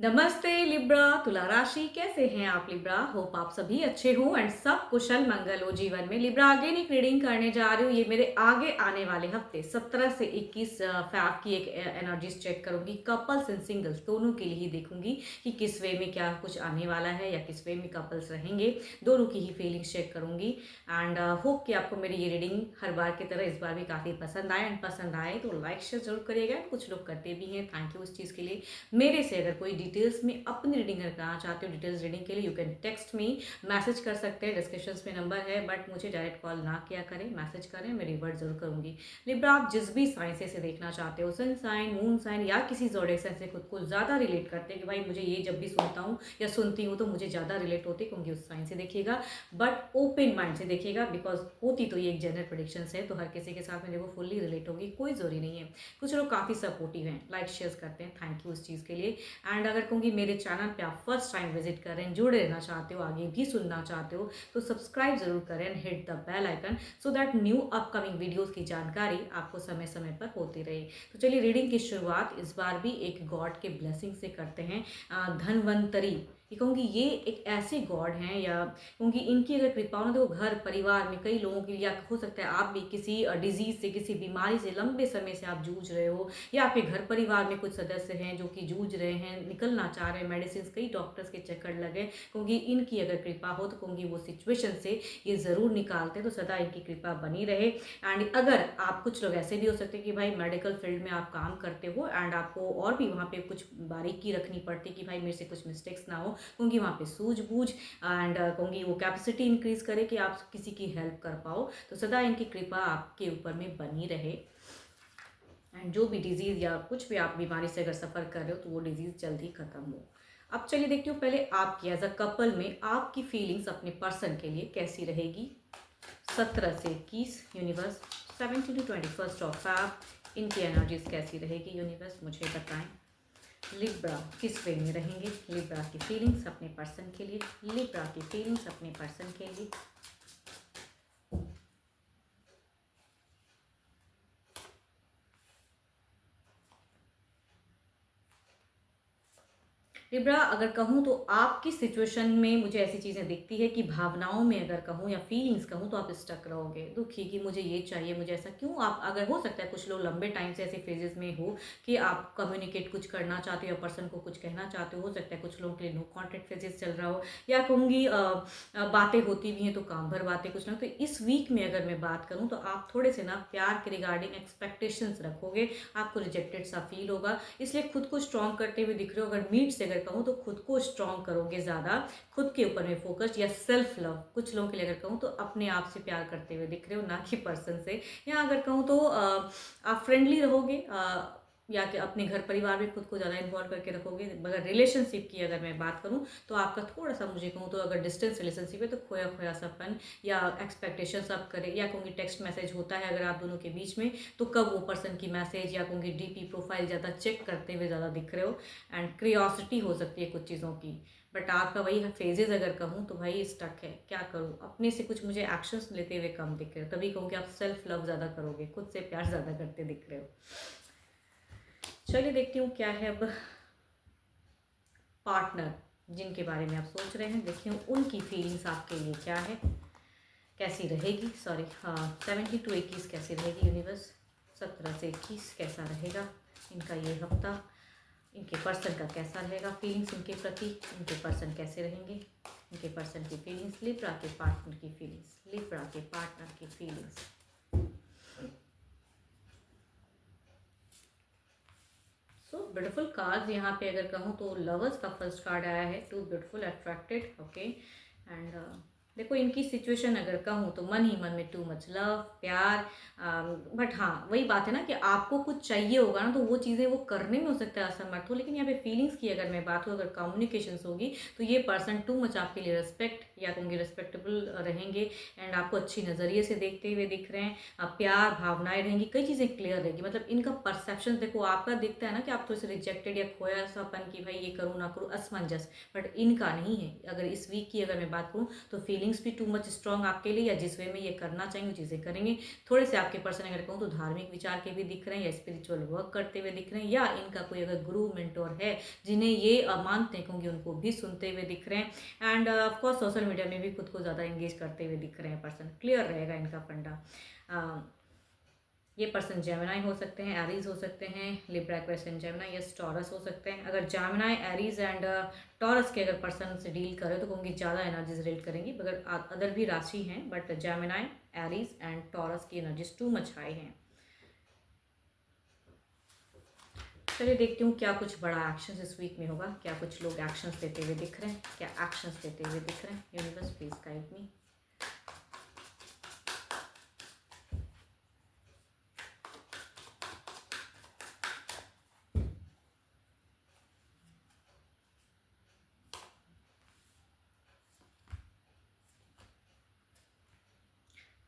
नमस्ते लिब्रा। तुला राशि कैसे हैं आप लिब्रा? होप आप सभी अच्छे हो एंड सब कुशल मंगल हो जीवन में। लिब्रा अगेन एक रीडिंग करने जा रही हूँ। ये मेरे आगे आने वाले हफ्ते 17 से 21 फैब की एक एनर्जीज चेक करूंगी। कपल्स एंड सिंगल्स दोनों के लिए ही देखूंगी कि किस वे में क्या कुछ आने वाला है या किस वे में कपल्स रहेंगे। दोनों की ही फीलिंग्स चेक करूंगी एंड होप कि आपको मेरी ये रीडिंग हर बार की तरह इस बार भी काफ़ी पसंद आए एंड पसंद आए तो लाइक शेयर जरूर करिएगा। कुछ लोग करते भी हैं, थैंक यू इस चीज़ के लिए। मेरे से अगर कोई डिटेल्स में अपनी रीडिंग कराना चाहते हो, डिटेल्स रीडिंग के लिए you can text me, message कर सकते हैं, डिस्क्रिप्शन में नंबर है, बट मुझे डायरेक्ट कॉल ना किया करें, मैसेज करें, मैं रिवर्ट जरूर करूंगी। लिब्रा आप जिस भी साइन से देखना चाहते हो, सन साइन, मून साइन या किसी ज़ोडिएक साइन से खुद को ज़्यादा रिलेट करते हैं कि भाई मुझे ये जब भी सुनता हूँ या सुनती हूँ तो मुझे ज़्यादा रिलेट होती है, क्योंकि उस साइन से देखिएगा, बट ओपन माइंड से देखिएगा। बिकॉज होती तो ये एक जनरल प्रेडिक्शन है, तो हर किसी के साथ में देखो फुल्ली रिलेट होगी, कोई जरूरी नहीं है। कुछ लोग काफ़ी सपोर्टिव हैं, लाइक शेयर करते हैं, थैंक यू इस चीज़ के लिए। एंड अगर कहूँगी मेरे चैनल पे आप फर्स्ट टाइम विजिट करें, जुड़े रहना चाहते हो, आगे भी सुनना चाहते हो तो सब्सक्राइब जरूर करें and hit the bell icon so that new upcoming videos की जानकारी आपको समय समय पर होती रहे। तो चलिए रीडिंग की शुरुआत इस बार भी एक गॉड के ब्लेसिंग से करते हैं। धनवंतरी, ये कहूँगी ये एक ऐसे गॉड हैं, या क्योंकि इनकी अगर कृपा हो ना तो घर परिवार में कई लोगों के लिए, या हो सकता है आप भी किसी डिजीज से, किसी बीमारी से लंबे समय से आप जूझ रहे हो, या आपके घर परिवार में कुछ सदस्य हैं जो कि जूझ रहे हैं, निकलना चाह रहे हैं, मेडिसिन कई डॉक्टर्स के चक्कर लगे, क्योंकि इनकी अगर कृपा हो तो क्योंकि वो सिचुएशन से ये ज़रूर निकालते हैं। तो सदा इनकी कृपा बनी रहे। एंड अगर आप, कुछ लोग ऐसे भी हो सकते हैं कि भाई मेडिकल फील्ड में आप काम करते हो एंड आपको और भी वहाँ पे कुछ बारीकी रखनी पड़ती है कि भाई मेरे से कुछ मिस्टेक्स ना हो, क्योंकि वहाँ पे सूझबूझ एंड कहूँगी वो कैपेसिटी इंक्रीज करे कि आप किसी की हेल्प कर पाओ। तो सदा इनकी कृपा आपके ऊपर में बनी रहे एंड जो भी डिजीज़ या कुछ भी आप बीमारी से अगर सफ़र कर रहे हो तो वो डिजीज़ जल्दी खत्म हो। अब चलिए देखती हूँ पहले आपकी एज अ कपल में आपकी फीलिंग्स अपने पर्सन के लिए कैसी रहेगी। 17 से 21 यूनिवर्स, 17 to 21 ऑफ इनकी एनर्जीज कैसी रहेगी यूनिवर्स मुझे बताएं। लिब्रा किस वे में रहेंगे, लिब्रा की फीलिंग्स अपने पर्सन के लिए, लिब्रा की फीलिंग्स अपने पर्सन के लिए। लिब्रा अगर कहूँ तो आपकी सिचुएशन में मुझे ऐसी चीज़ें दिखती है कि भावनाओं में अगर कहूँ या फीलिंग्स कहूँ तो आप स्टक रहोगे, दुखी कि मुझे ये चाहिए, मुझे ऐसा क्यों। आप अगर, हो सकता है कुछ लोग लंबे टाइम से ऐसे फेजेस में हो कि आप कम्युनिकेट कुछ करना चाहते हो या पर्सन को कुछ कहना चाहते हो सकता है कुछ लोगों के लिए नो कॉन्टैक्ट फेजेस चल रहा हो, या कहूँगी बातें होती भी हैं तो काम भर बातें कुछ ना। तो इस वीक में अगर मैं बात करूँ तो आप थोड़े से ना प्यार के रिगार्डिंग एक्सपेक्टेशंस रखोगे, आपको रिजेक्टेड सा फील होगा, इसलिए खुद को स्ट्रॉन्ग करते हुए दिख रहे हो। अगर मीट से अगर कहूँ तो खुद को स्ट्रॉन्ग करोगे, ज़्यादा खुद के ऊपर में फोकस या सेल्फ लव, कुछ लोगों के लिए अगर कहूँ तो अपने आप से प्यार करते हुए दिख रहे हो, ना कि पर्सन से। या अगर कहूँ तो आप फ्रेंडली रहोगे, या कि अपने घर परिवार में खुद को ज़्यादा इन्वॉल्व करके रखोगे। मगर रिलेशनशिप की अगर मैं बात करूँ तो आपका थोड़ा सा, मुझे कहूँ तो अगर डिस्टेंस रिलेशनशिप है तो खोया खोया सपन या एक्सपेक्टेशन सब करे, या कहूँगी टेक्स्ट मैसेज होता है अगर आप दोनों के बीच में तो कब वो पर्सन की मैसेज या कहूँगी डीपी प्रोफाइल ज़्यादा चेक करते हुए ज़्यादा दिख रहे हो। एंड क्रियोसिटी हो सकती है कुछ चीज़ों की, बट आपका वही फेजेस अगर कहूँ तो भाई स्टक है, क्या करूँ, अपने से कुछ मुझे एक्शंस लेते हुए कम दिख रहे हो। तभी कहूँ कि आप सेल्फ लव ज़्यादा करोगे, खुद से प्यार ज़्यादा करते दिख रहे हो। चलिए देखती हूँ क्या है अब पार्टनर जिनके बारे में आप सोच रहे हैं, देखती हूँ उनकी फीलिंग्स आपके लिए क्या है, कैसी रहेगी। सॉरी, हाँ, 17 to 21 कैसी रहेगी यूनिवर्स, 17 से 21 कैसा रहेगा इनका ये हफ्ता, इनके पर्सन का कैसा रहेगा फीलिंग्स इनके प्रति, इनके पर्सन कैसे रहेंगे, इनके पर्सन की फीलिंग्स, लिब्रा के पार्टनर की फीलिंग्स, लिब्रा के पार्टनर की फीलिंग्स। सो ब्यूटीफुल कार्ड यहाँ पे अगर कहूँ तो लवर्स का फर्स्ट कार्ड आया है, too beautiful attracted, okay. And देखो इनकी सिचुएशन अगर कहूँ तो मन ही मन में टू मच लव, प्यार, बट हाँ वही बात है ना कि आपको कुछ चाहिए होगा ना तो वो चीज़ें वो करने में हो सकता है असमर्थ हो। लेकिन यहाँ पे फीलिंग्स की अगर मैं बात हो, अगर कम्युनिकेशंस होगी तो ये पर्सन टू मच आपके लिए रिस्पेक्ट या कहूँगी रिस्पेक्टेबल रहेंगे एंड आपको अच्छी नज़रिए से देखते हुए दिख रहे हैं। प्यार भावनाएं रहेंगी, कई चीज़ें क्लियर रहेगी। मतलब इनका परसेप्शन देखो, आपका दिखता है ना कि आप थोड़े से रिजेक्टेड या खोया सापन की भाई ये करूँ ना करूँ, असमंजस, बट इनका नहीं है। अगर इस वीक की अगर मैं बात करूँ तो फीलिंग फीलिंग्स भी टू मच स्ट्रॉन्ग आपके लिए, या जिस वे में ये करना चाहेंगे चीज़ें करेंगे। थोड़े से आपके पर्सन अगर कहूँ तो धार्मिक विचार के भी दिख रहे हैं, या स्पिरिचुअल वर्क करते हुए दिख रहे हैं, या इनका कोई अगर गुरु मेंटोर है जिन्हें ये मानते हैं, कहूँगी उनको भी सुनते हुए दिख रहे हैं। एंड ऑफकोर्स सोशल मीडिया में भी खुद को ज़्यादा इंगेज करते हुए दिख रहे हैं पर्सन। क्लियर रहेगा इनका फंडा। ये पर्सन जेमिनाई हो सकते हैं, एरीज हो सकते हैं, Libra, Aquarius, Gemini, yes taurus हो सकते हैं। अगर जेमिनाई, एरीज एंड टॉरस के अगर पर्सन से डील करें तो कहूँगी ज़्यादा एनर्जीज रिलेट करेंगी। मगर अदर भी राशि हैं, but Gemini, Aries and taurus की एनर्जीज टू मच हाई हैं। चलिए देखती हूँ क्या कुछ बड़ा एक्शन इस वीक में होगा, क्या कुछ लोग एक्शंस लेते हुए दिख रहे हैं, क्या एक्शंस लेते हुए दिख रहे हैं। Universe please guide me.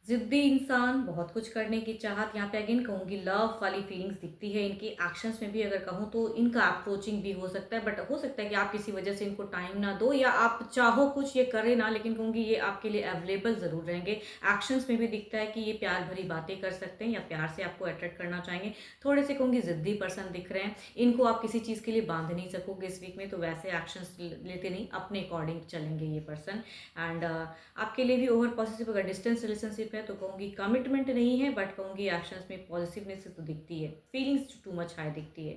जिद्दी इंसान, बहुत कुछ करने की चाहत, यहाँ पे अगेन कहूँगी लव वाली फीलिंग्स दिखती है इनकी एक्शंस में भी। अगर कहूँ तो इनका अप्रोचिंग भी हो सकता है, बट हो सकता है कि आप किसी वजह से इनको टाइम ना दो, या आप चाहो कुछ ये करे ना, लेकिन कहूँगी ये आपके लिए अवेलेबल ज़रूर रहेंगे। एक्शंस में भी दिखता है कि ये प्यार भरी बातें कर सकते हैं, या प्यार से आपको अट्रैक्ट करना चाहेंगे। थोड़े से कहूँगी जिद्दी पर्सन दिख रहे हैं, इनको आप किसी चीज़ के लिए बांध नहीं सकोगे इस वीक में, तो वैसे एक्शंस लेते नहीं, अपने अकॉर्डिंग चलेंगे ये पर्सन। एंड आपके लिए भी ओवर पॉजिटिव, अगर डिस्टेंस रिलेशनशिप है तो कहूँगी कमिटमेंट नहीं है, बट कहूँगी एक्शंस में पॉजिटिवनेस तो दिखती है, फीलिंग्स टू मच हाई दिखती है।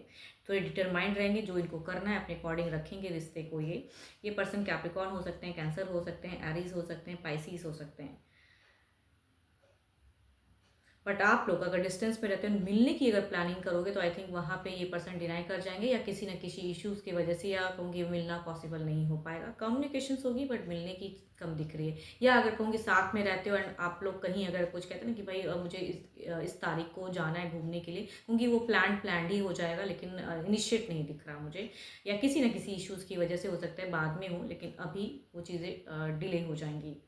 थोड़े डिटरमाइंड रहेंगे, जो इनको करना है अपने अकॉर्डिंग रखेंगे रिश्ते को। ये पर्सन कैप्रिकॉर्न हो सकते हैं, कैंसर हो सकते हैं, एरीज हो सकते हैं, पाइसिस हो सकते हैं। बट आप लोग अगर डिस्टेंस पे रहते हो, मिलने की अगर प्लानिंग करोगे तो आई थिंक वहाँ पे ये पर्सन डिनाई कर जाएंगे, या किसी न किसी इश्यूज़ की वजह से, या कहूँगी मिलना पॉसिबल नहीं हो पाएगा। कम्युनिकेशंस होगी बट मिलने की कम दिख रही है। या अगर कहूँगी साथ में रहते हो एंड आप लोग कहीं अगर कुछ कहते हैं ना कि भाई मुझे इस तारीख को जाना है घूमने के लिए, क्योंकि वो प्लान ही हो जाएगा, लेकिन इनिशिएट नहीं दिख रहा मुझे, या किसी न किसी इश्यूज़ की वजह से हो सकता है बाद में हो, लेकिन अभी वो चीज़ें डिले हो जाएंगी।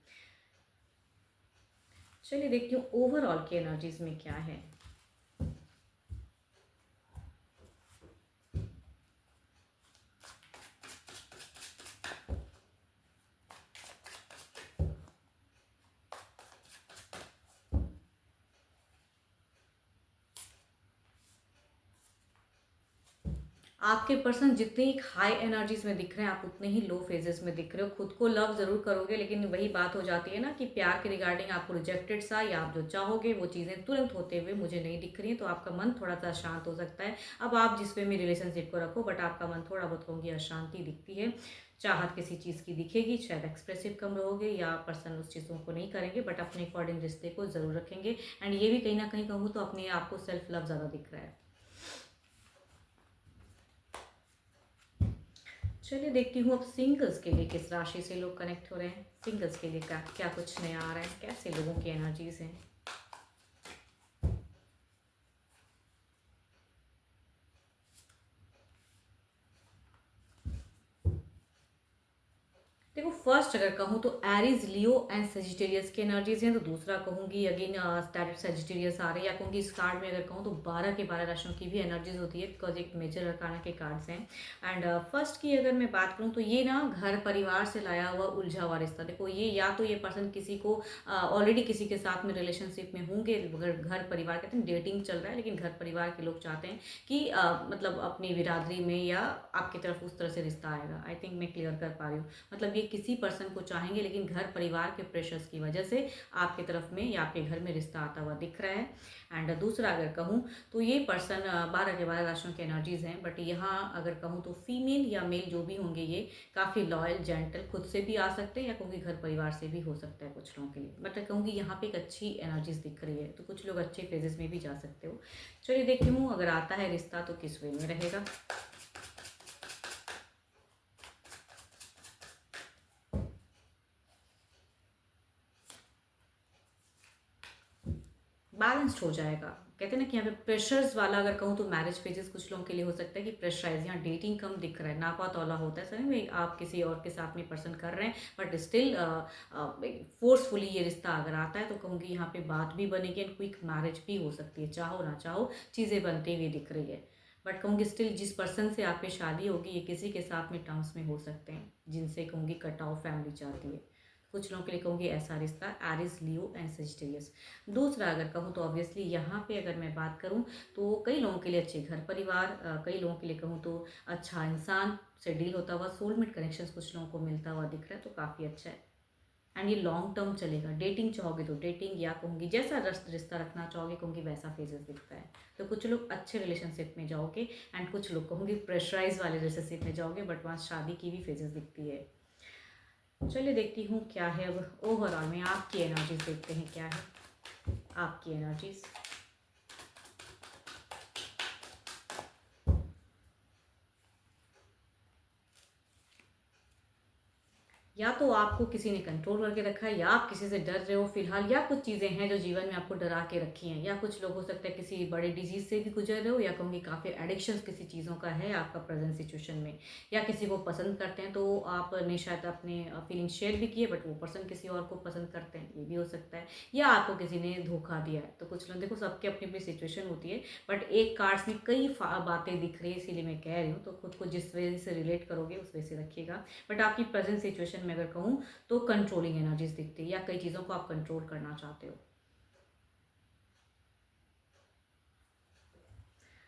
चलिए देखती हूँ ओवरऑल की एनर्जीज में क्या है। आपके पर्सन जितने ही हाई एनर्जीज में दिख रहे हैं, आप उतने ही लो फेजेस में दिख रहे हो। खुद को लव ज़रूर करोगे, लेकिन वही बात हो जाती है ना कि प्यार के रिगार्डिंग आपको रिजेक्टेड सा, या आप जो चाहोगे वो चीज़ें तुरंत होते हुए मुझे नहीं दिख रही हैं, तो आपका मन थोड़ा सा अशांत हो सकता है। अब आप जिस वे में रिलेशनशिप को रखो, बट आपका मन थोड़ा बहुत कहूँगी अशांति दिखती है। चाहत किसी चीज़ की दिखेगी, शायद एक्सप्रेसिव कम रहोगे, या पर्सन उस चीज़ों को नहीं करेंगे, बट अपने अकॉर्डिंग रिश्ते को ज़रूर रखेंगे। एंड ये भी कहीं ना कहीं कहूँ तो अपने आप को सेल्फ लव ज़्यादा दिख रहा है। चलिए देखती हूँ अब सिंगल्स के लिए किस राशि से लोग कनेक्ट हो रहे हैं। सिंगल्स के लिए क्या क्या कुछ नया आ रहा है, कैसे लोगों की एनर्जीज हैं। देखो फर्स्ट अगर कहूँ तो एरीज, लियो एंड सजिटेरियस की एनर्जीज हैं, तो दूसरा कहूँगी अगेन स्टार्टेड सजिटेरियस आ रहे हैं, या कहूँगी इस कार्ड में अगर कहूँ तो 12 के 12 राशियों की भी एनर्जीज होती है, बिकॉज एक मेजर अरकाना के कार्ड्स हैं। एंड फर्स्ट की अगर मैं बात करूँ तो ये ना घर परिवार से लाया हुआ उलझा हुआ रिश्ता। देखो ये या तो ये पर्सन किसी को ऑलरेडी किसी के साथ में रिलेशनशिप में होंगे, अगर घर परिवार कहते हैं डेटिंग चल रहा है, लेकिन घर परिवार के लोग चाहते हैं कि मतलब अपनी बिरादरी में या आपकी तरफ उस तरह से रिश्ता आएगा। आई थिंक मैं क्लियर कर पा रही हूँ। मतलब ये किसी पर्सन को चाहेंगे, लेकिन घर परिवार के प्रेशर्स की वजह से आपके तरफ में या आपके घर में रिश्ता आता हुआ दिख रहा है। एंड दूसरा अगर कहूँ तो ये पर्सन 12 के 12 राशियों की एनर्जीज हैं, बट यहाँ अगर कहूँ तो फीमेल या मेल जो भी होंगे ये काफ़ी लॉयल, जेंटल, खुद से भी आ सकते हैं, या कहूँगी घर परिवार से भी हो सकता है कुछ लोगों के लिए। बट कहूँगी यहाँ पे एक अच्छी एनर्जीज दिख रही है, तो कुछ लोग अच्छे फेजेस में भी जा सकते हो। चलिए देखती हूँ अगर आता है रिश्ता तो किस वे में रहेगा। बैलेंस्ड हो जाएगा। कहते हैं ना कि यहाँ पे प्रेशर्स वाला अगर कहूँ तो मैरिज फेजेस कुछ लोगों के लिए हो सकता है कि प्रेशराइज, यहाँ डेटिंग कम दिख रहा है, नापा तौला होता है सर में, आप किसी और के साथ में पर्सन कर रहे हैं, बट स्टिल फोर्सफुली ये रिश्ता अगर आता है तो कहूँगी यहाँ पे बात भी बनेगी एंड क्विक मैरिज भी हो सकती है, चाहो ना चाहो चीज़ें बनती हुई दिख रही है। बट कहूँगी स्टिल जिस पर्सन से आप पे शादी होगी ये किसी के साथ में टर्म्स में हो सकते हैं जिनसे कहूँगी कट ऑफ फैमिली चाहती है। कुछ लोगों के लिए कहूँगी ऐसा रिश्ता एरिस, लियो एंड सजिटेरियस। दूसरा अगर कहूँ तो ऑब्वियसली यहाँ पे अगर मैं बात करूँ तो कई लोगों के लिए अच्छे घर परिवार, कई लोगों के लिए कहूँ तो अच्छा इंसान से डील होता हुआ सोलमेट कनेक्शंस कुछ लोगों को मिलता हुआ दिख रहा है, तो काफ़ी अच्छा है। एंड ये लॉन्ग टर्म चलेगा। डेटिंग चाहोगे तो डेटिंग, या कहूँगी जैसा रिश्ता रखना चाहोगे कहूँगी वैसा फेजेस दिखता है। तो कुछ लोग अच्छे रिलेशनशिप में जाओगे एंड कुछ लोग कहूँगी प्रेशराइज वाले रिलेशनशिप में जाओगे, बट वहाँ शादी की भी फेजेस दिखती है। चलिए देखती हूँ क्या है अब ओवरऑल में आपकी एनर्जीज, देखते हैं क्या है आपकी एनर्जीज। या तो आपको किसी ने कंट्रोल करके रखा है, या आप किसी से डर रहे हो फिलहाल, या कुछ चीज़ें हैं जो जीवन में आपको डरा के रखी हैं, या कुछ लोग हो सकता है किसी बड़े डिजीज से भी गुजर रहे हो, या कहूँगी काफ़ी एडिक्शन किसी चीज़ों का है आपका प्रेजेंट सिचुएशन में, या किसी को पसंद करते हैं तो आपने शायद अपने फीलिंग शेयर भी किए बट वो पर्सन किसी और को पसंद करते हैं, ये भी हो सकता है, या आपको किसी ने धोखा दिया है। तो कुछ लोग देखो सबकी अपनी अपनी सिचुएशन होती है, बट एक कार्ड्स में कई बातें दिख रही है, इसीलिए मैं कह रही हूँ। तो खुद को जिस वजह से रिलेट करोगे उस वजह से रखिएगा। बट आपकी प्रेजेंट सिचुएशन में अगर कहूँ तो कंट्रोलिंग एनर्जीज दिखती है, या कई चीज़ों को आप कंट्रोल करना चाहते हो।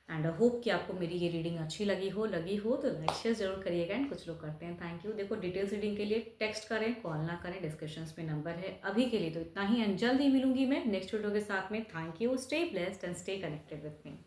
एंड होप कि आपको मेरी ये रीडिंग अच्छी लगी हो तो लाइक शेयर जरूर करिएगा। एंड कुछ लोग करते हैं। Thank you. देखो डिटेल्स रीडिंग के लिए टेक्स्ट करें, कॉल ना करें, डिस्क्रिप्शन में नंबर है। अभी के लिए तो इतना ही, एंड जल्द ही मिलूंगी मैं नेक्स्ट वीडियो के साथ में। Thank you, stay blessed and stay connected with me.